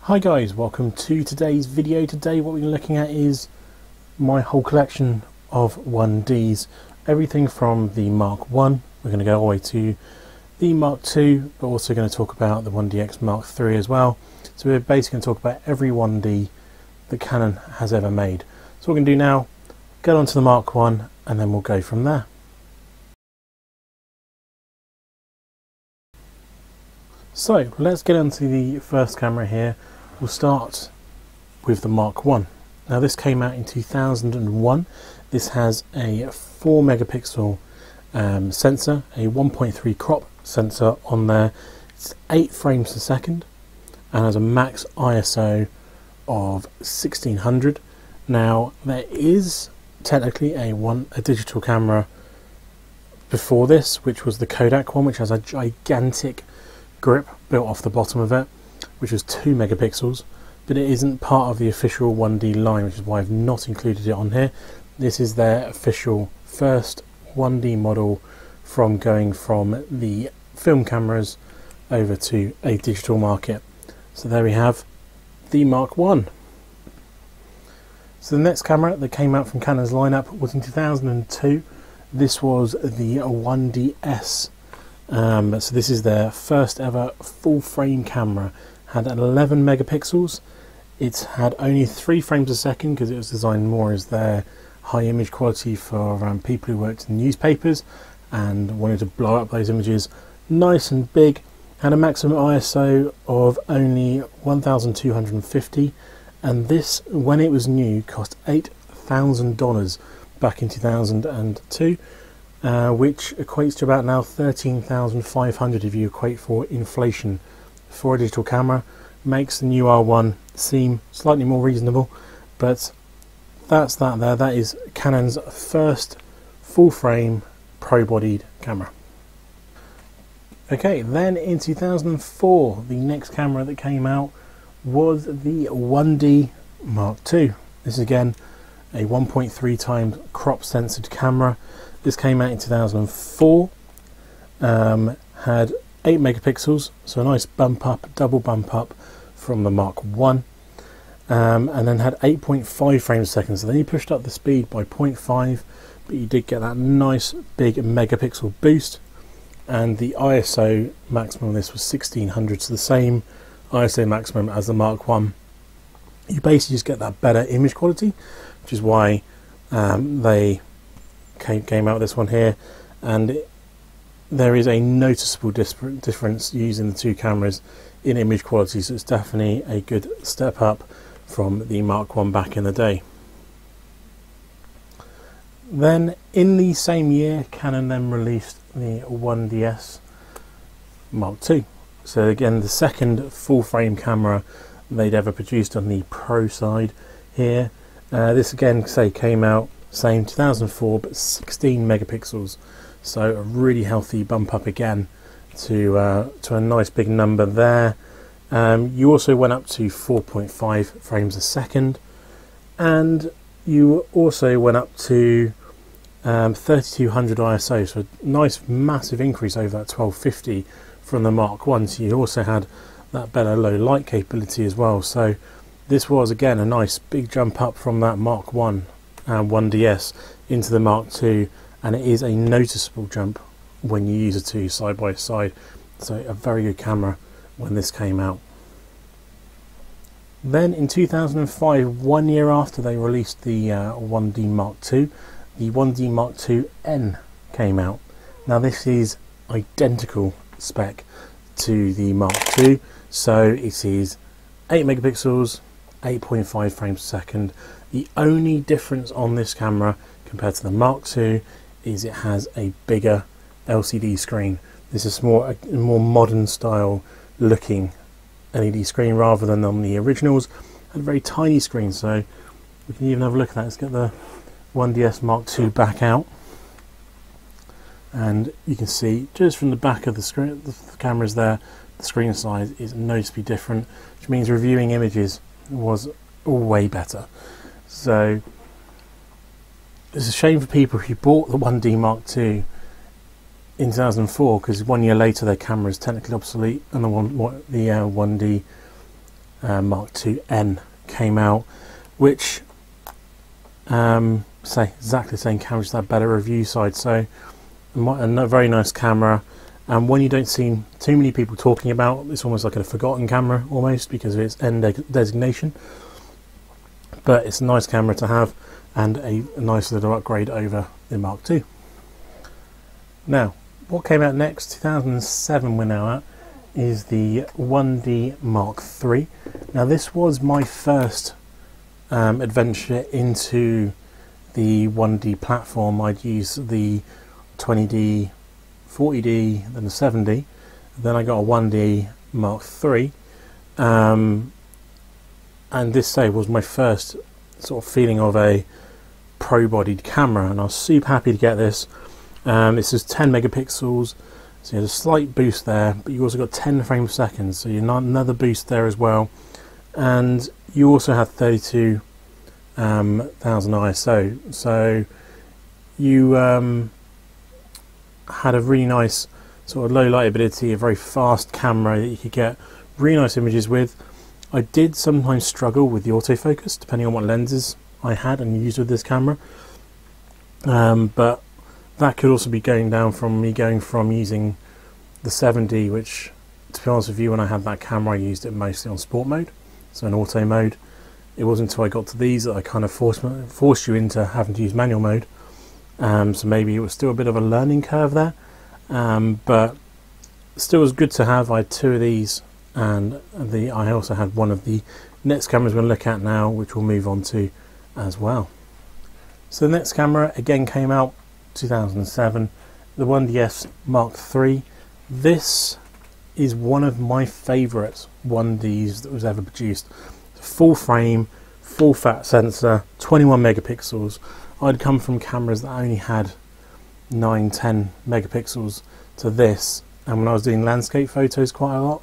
Hi guys, welcome to today's video. Today what we're looking at is my whole collection of 1Ds. Everything from the Mark 1, we're going to go all the way to the Mark 2, but also going to talk about the 1DX Mark 3 as well. So we're basically going to talk about every 1D that Canon has ever made. So what we're going to do now, get on to the Mark 1 and then we'll go from there. So let's get onto the first camera here. We'll start with the Mark 1. Now this came out in 2001. This has a 4 megapixel sensor, a 1.3 crop sensor on there. It's 8 frames per second and has a max ISO of 1600. Now there is technically a digital camera before this, which was the Kodak one, which has a gigantic grip built off the bottom of it, which is 2 megapixels, but it isn't part of the official 1D line, which is why I've not included it on here. This is their official first 1D model from going from the film cameras over to a digital market. So there we have the Mark 1. So the next camera that came out from Canon's lineup was in 2002. This was the 1DS. So this is their first ever full frame camera. Had 11 megapixels. It's had only 3 frames a second because it was designed more as their high image quality for people who worked in newspapers and wanted to blow up those images nice and big. Had a maximum ISO of only 1250, and this, when it was new, cost $8,000 back in 2002. Which equates to about now 13,500 if you equate for inflation for a digital camera. Makes the new R1 seem slightly more reasonable, but that's that there. That is Canon's first full frame pro bodied camera. Okay, then in 2004 the next camera that came out was the 1D Mark II. This is again a 1.3 times crop censored camera. This came out in 2004, had 8 megapixels, so a nice bump up, double bump up from the Mark 1, and then had 8.5 frames a second, so then you pushed up the speed by 0.5, but you did get that nice big megapixel boost, and the ISO maximum of this was 1600, so the same ISO maximum as the Mark 1. You basically just get that better image quality, which is why they came out with this one here, and there is a noticeable difference using the two cameras in image quality, so it's definitely a good step up from the Mark 1 back in the day. Then in the same year, Canon then released the 1DS Mark II. So again, the second full frame camera they'd ever produced on the pro side here. This again, came out same 2004, but 16 megapixels, so a really healthy bump up again to a nice big number there. You also went up to 4.5 frames a second, and you also went up to 3200 ISO, so a nice massive increase over that 1250 from the Mark 1. So you also had that better low light capability as well. So this was again a nice big jump up from that Mark 1 and 1DS into the Mark II, and it is a noticeable jump when you use the two side by side. So a very good camera when this came out. Then in 2005, 1 year after they released the 1D Mark II, the 1D Mark II N came out. Now this is identical spec to the Mark II, so it is 8 megapixels, 8.5 frames per second. The only difference on this camera compared to the Mark II is it has a bigger LCD screen. This is a more modern style looking LED screen rather than on the originals. Had a very tiny screen, so we can even have a look at that. Let's get the 1DS Mark II back out, and you can see just from the back of the screen, the cameras there, the screen size is noticeably different, which means reviewing images was way better. So it's a shame for people who bought the 1D Mark II in 2004, because 1 year later their camera is technically obsolete and the 1D Mark II-N came out, which say exactly the same camera, just that better review side. So a very nice camera, and one you don't see too many people talking about. It's almost like a forgotten camera almost because of its N designation, but it's a nice camera to have and a nice little upgrade over the Mark II. Now, what came out next, 2007 we're now at, is the 1D Mark III. Now this was my first adventure into the 1D platform. I'd used the 20D, 40D, then the 7D, then I got a 1D Mark III, and this was my first sort of feeling of a pro-bodied camera, and I was super happy to get this. This is 10 megapixels, so you had a slight boost there, but you also got 10 frames per second, so you're another boost there as well, and you also had 32,000 ISO, so you had a really nice sort of low light ability, a very fast camera that you could get really nice images with. I did sometimes struggle with the autofocus depending on what lenses I had and used with this camera, but that could also be going down from me going from using the 7D, which, to be honest with you, when I had that camera I used it mostly on sport mode, so in auto mode. It wasn't until I got to these that I kind of forced you into having to use manual mode, so maybe it was still a bit of a learning curve there, but still was good to have. I had two of these, and I also had one of the next cameras we're going to look at now, which we'll move on to as well. So the next camera again came out 2007, the 1DS Mark III. This is one of my favourite 1Ds that was ever produced. Full frame, full fat sensor, 21 megapixels. I'd come from cameras that only had 9-10 megapixels to this, and when I was doing landscape photos quite a lot,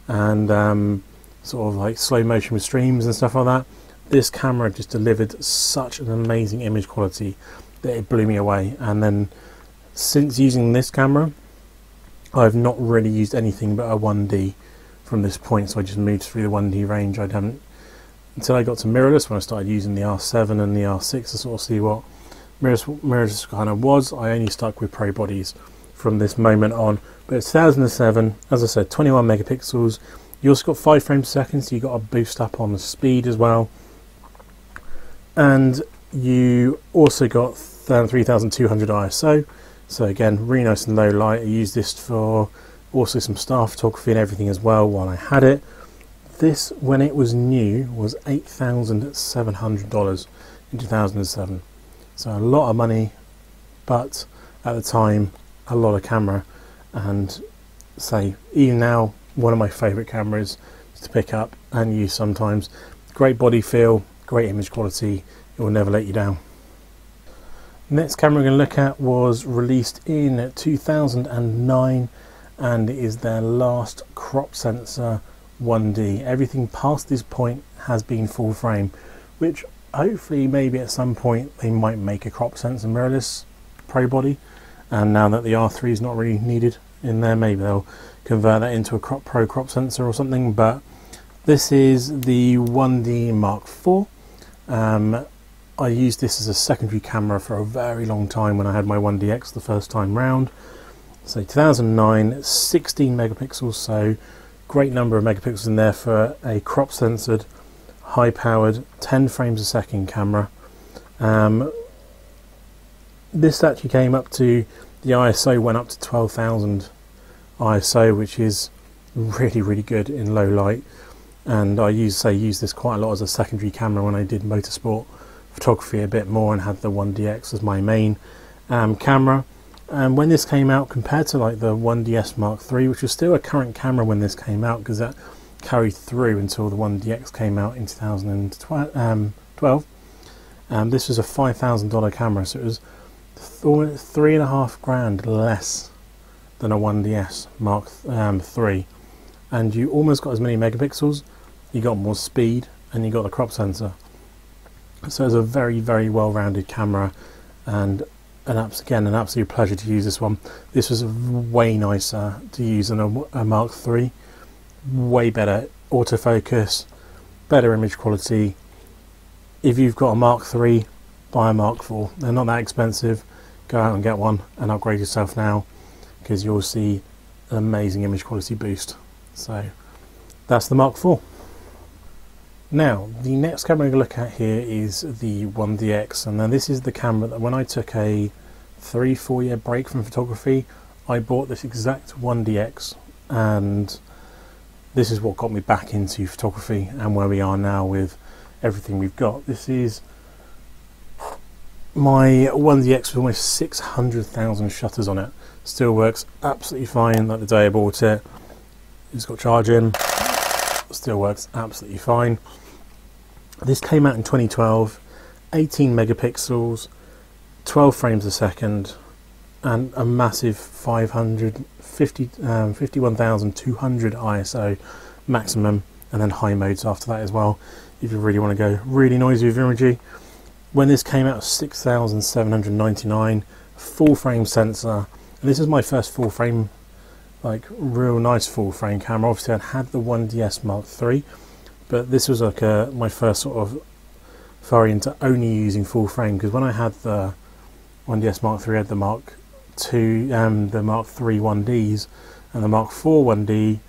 and sort of like slow motion with streams and stuff like that, this camera just delivered such an amazing image quality that it blew me away. And then since using this camera, I've not really used anything but a 1D from this point, so I just moved through the 1D range. I haven't until I got to mirrorless, when I started using the R7 and the R6 to sort of see what mirrorless kind of was. I only stuck with pro bodies from this moment on. But it's 2007, as I said, 21 megapixels. You also got 5 frames per second, so you got a boost up on the speed as well. And you also got 3200 ISO, so again, really nice and low light. I used this for also some star photography and everything as well while I had it. This, when it was new, was $8,700 in 2007. So a lot of money, but at the time, a lot of camera. And say, even now, one of my favourite cameras to pick up and use sometimes. Great body feel, great image quality, it will never let you down. Next camera we're going to look at was released in 2009, and it is their last crop sensor 1D. Everything past this point has been full frame, which hopefully maybe at some point they might make a crop sensor mirrorless pro body, and now that the R3 is not really needed in there, maybe they'll convert that into a pro crop sensor or something. But this is the 1D Mark IV. I used this as a secondary camera for a very long time when I had my 1DX the first time round. So 2009, 16 megapixels, so great number of megapixels in there for a crop censored, high powered, 10 frames a second camera. This actually came up to, the ISO went up to 12,000 ISO, which is really, really good in low light. And I used this quite a lot as a secondary camera when I did motorsport photography a bit more and had the 1DX as my main camera. And when this came out, compared to like the 1DS Mark III, which was still a current camera when this came out, because that carried through until the 1DX came out in 2012, this was a $5,000 camera, so it was $3.5 grand less than a 1DS Mark III, and you almost got as many megapixels, you got more speed, and you got the crop sensor. So it's a very, very well-rounded camera, and again, an absolute pleasure to use this one. This was way nicer to use than a Mark III, way better autofocus, better image quality. If you've got a Mark III, buy a Mark IV. They're not that expensive. Go out and get one and upgrade yourself now, because you'll see an amazing image quality boost. So that's the Mark IV. Now, the next camera we're going to look at here is the 1DX, and then this is the camera that when I took a 3-4 year break from photography, I bought this exact 1DX, and this is what got me back into photography and where we are now with everything we've got. This is my 1DX with almost 600,000 shutters on it. Still works absolutely fine like the day I bought it. It's got charging, still works absolutely fine. This came out in 2012, 18 megapixels, 12 frames a second, and a massive 51,200 ISO maximum, and then high modes after that as well, if you really want to go really noisy with imagery. When this came out, 6,799, full frame sensor, and this is my first full frame, like real nice full frame camera. Obviously I'd had the 1DS Mark III, but this was like my first sort of foray into only using full frame, because when I had the 1DS Mark III, I had the Mark II, the Mark III 1Ds, and the Mark IV 1D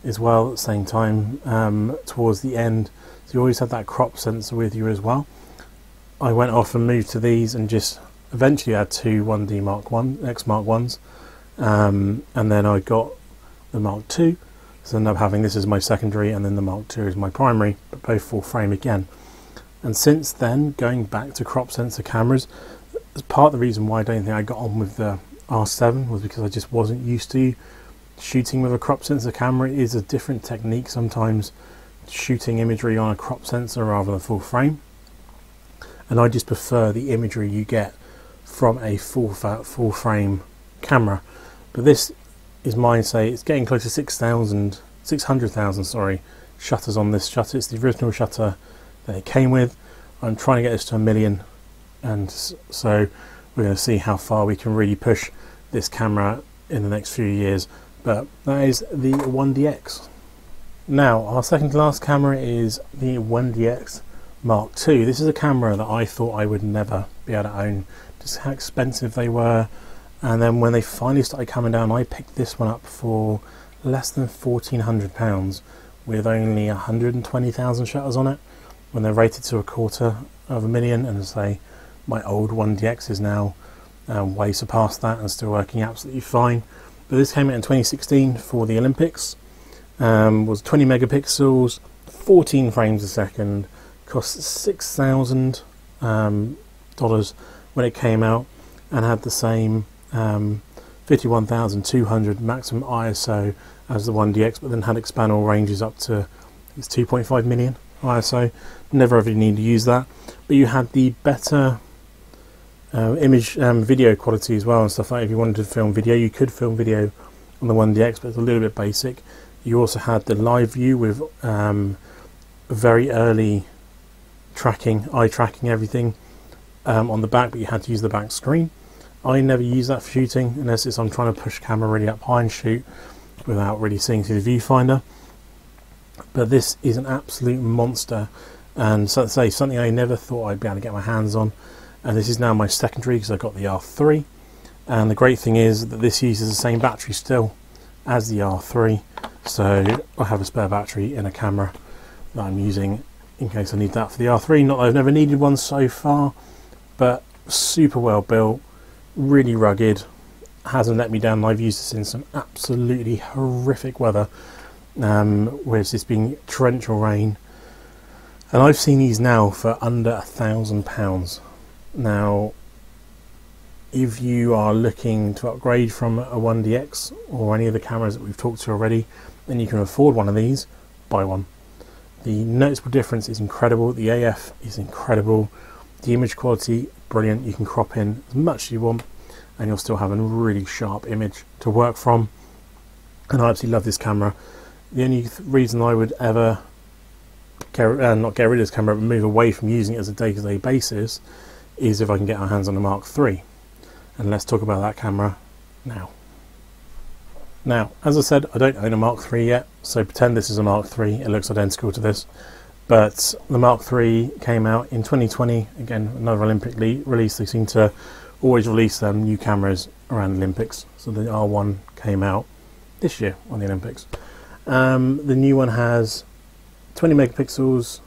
as well at the same time, towards the end. So you always had that crop sensor with you as well. I went off and moved to these, and just eventually had two 1D Mark X Mark 1s, and then I got the Mark II, so I ended up having this as my secondary, and then the Mark II is my primary, but both full frame again. And since then, going back to crop sensor cameras, part of the reason why I don't think I got on with the R7 was because I just wasn't used to shooting with a crop sensor camera. It is a different technique sometimes, shooting imagery on a crop sensor rather than full frame, and I just prefer the imagery you get from a full frame camera. But this is mine, say it's getting close to 600,000 sorry, shutters on this shutter. It's the original shutter that it came with. I'm trying to get this to 1 million, and so we're going to see how far we can really push this camera in the next few years. But that is the 1DX. Now, our second to last camera is the 1DX Mark II. This is a camera that I thought I would never be able to own, just how expensive they were. And then when they finally started coming down, I picked this one up for less than £1,400 with only 120,000 shutters on it, when they're rated to 250,000. And say my old 1DX is now way surpassed that and still working absolutely fine. But this came out in 2016 for the Olympics, was 20 megapixels, 14 frames a second, cost $6,000 when it came out, and had the same 51,200 maximum ISO as the 1DX, but then had expandable ranges up to 2.5 million ISO. Never ever need to use that, but you had the better image video quality as well and stuff like that. If you wanted to film video, you could film video on the 1DX, but it's a little bit basic. You also had the live view with very early tracking, eye tracking, everything on the back, but you had to use the back screen. I never use that for shooting unless I'm trying to push camera really up high and shoot without really seeing through the viewfinder. But this is an absolute monster, and so to say, something I never thought I'd be able to get my hands on. And this is now my secondary because I got the R3, and the great thing is that this uses the same battery still as the R3, so I have a spare battery in a camera that I'm using in case I need that for the R3. Not that I've never needed one so far, but super well built, really rugged, hasn't let me down. I've used this in some absolutely horrific weather, where it's just been torrential rain, and I've seen these now for under £1,000. Now, if you are looking to upgrade from a 1DX or any of the cameras that we've talked to already, and you can afford one of these, buy one. The noticeable difference is incredible. The AF is incredible. The image quality, brilliant. You can crop in as much as you want, and you'll still have a really sharp image to work from. And I absolutely love this camera. The only reason I would ever not get rid of this camera, but move away from using it as a day-to-day basis, is if I can get our hands on a Mark III. And let's talk about that camera now. Now, as I said, I don't own a Mark III yet, so pretend this is a Mark III. It looks identical to this. But the Mark III came out in 2020, again another Olympic release. They seem to always release new cameras around the Olympics, so the R1 came out this year on the Olympics. The new one has 20 megapixels,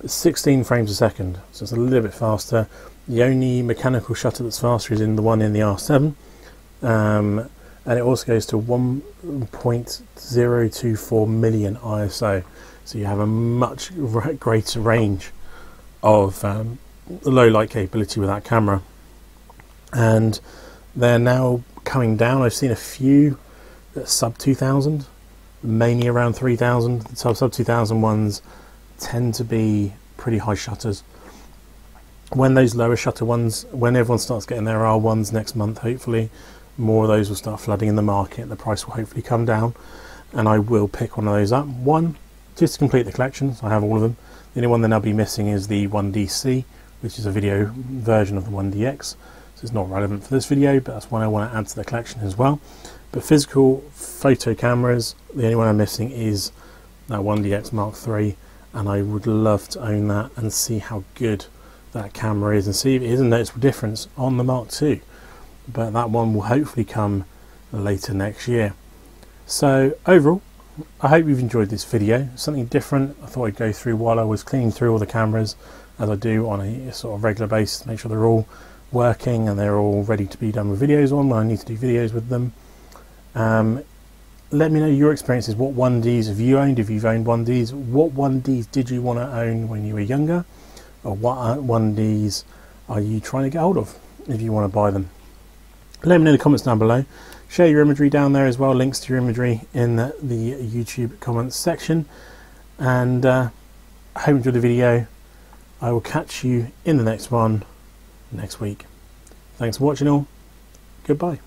16 frames a second, so it's a little bit faster. The only mechanical shutter that's faster is in the one in the R7, and it also goes to 1.024 million ISO, so you have a much greater range of low light capability with that camera. And they're now coming down. I've seen a few at sub 2,000, mainly around 3,000. The sub 2,000 ones tend to be pretty high shutters. When those lower shutter ones, when everyone starts getting their R1s next month, hopefully more of those will start flooding in the market. The price will hopefully come down, and I will pick one of those up. One, just to complete the collection, so I have all of them. The only one that I'll be missing is the 1DC, which is a video version of the 1DX. So it's not relevant for this video, but that's one I want to add to the collection as well. But physical photo cameras, the only one I'm missing is that 1DX Mark III, and I would love to own that and see how good that camera is and see if it is a noticeable difference on the Mark II. But that one will hopefully come later next year. So overall, I hope you've enjoyed this video. Something different I thought I'd go through while I was cleaning through all the cameras, as I do on a sort of regular basis, make sure they're all working and they're all ready to be done with videos on when I need to do videos with them. Let me know your experiences. What 1Ds have you owned, if you've owned 1Ds? What 1Ds did you want to own when you were younger? Or what 1Ds are you trying to get hold of if you want to buy them? Let me know in the comments down below. Share your imagery down there as well, links to your imagery in the YouTube comments section. And I hope you enjoyed the video. I will catch you in the next one next week. Thanks for watching all. Goodbye.